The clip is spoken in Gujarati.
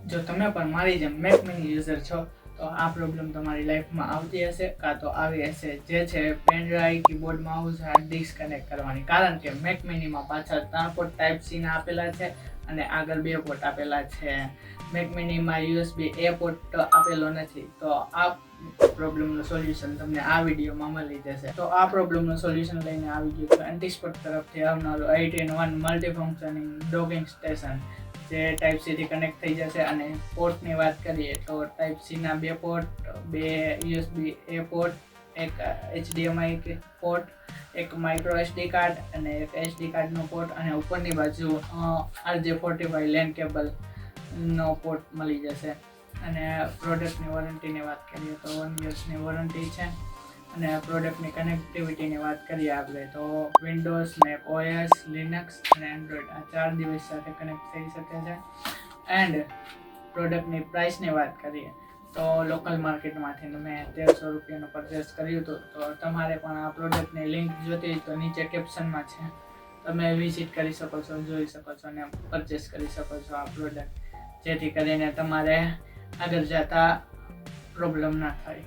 જો તમે પણ મારી જેમ મેક મિની યુઝર છો તો આ પ્રોબ્લેમ તમારી લાઈફમાં આવતી હશે કાં તો આવી હશે, જે છે pen drive, keyboard, mouse, hard disk connect કરવાની. કારણ કે મેક મિનીમાં પાછળ 3 પોર્ટ ટાઈપ સી ના આપેલા છે અને આગળ 2 પોર્ટ આપેલા છે. મેક મિનીમાં USB A પોર્ટ આપેલો નથી. તો આ પ્રોબ્લેમનું સોલ્યુશન તમને આ વિડીયોમાં મળી જશે. તો આ પ્રોબ્લેમનું સોલ્યુશન લઈને આવી ગયું છે એન્ટીસ્પોટ તરફથી આવનારું 8-in-1 મલ્ટીફંક્શનિંગ ડોકિંગ સ્ટેશન, જે ટાઈપ સી થી કનેક્ટ થઈ જશે. અને પોર્ટની વાત કરીએ તો ટાઈપ સી ના 2 પોર્ટ, 2 USB A પોર્ટ, એક HDMI પોર્ટ, એક માઇક્રો SD કાર્ડ અને એક SD કાર્ડનો પોર્ટ, અને ઉપરની બાજુ RJ45 લેન કેબલ નો પોર્ટ મળી જશે. અને પ્રોડક્ટની વોરંટીની વાત કરીએ તો 1 યર્સની વોરંટી છે. અને પ્રોડક્ટની કનેક્ટિવિટીની વાત કરીએ આપણે તો વિન્ડોઝ, મેક OS, લિનક્સ અને એન્ડ્રોઈડ આ 4 ડિવાઇસ સાથે કનેક્ટ થઈ શકે છે. એન્ડ પ્રોડક્ટની પ્રાઇસની વાત કરીએ તો લોકલ માર્કેટમાંથી મેં 1300 રૂપિયાનું પરચેસ કર્યું હતું. તો તમારે પણ આ પ્રોડક્ટની લિંક જોતી હોય તો નીચે કેપ્શનમાં છે, તમે વિઝિટ કરી શકો છો, જોઈ શકો છો અને પરચેસ કરી શકો છો આ પ્રોડક્ટ, જેથી કરીને તમારે આગળ જતા પ્રોબ્લેમ ના થાય.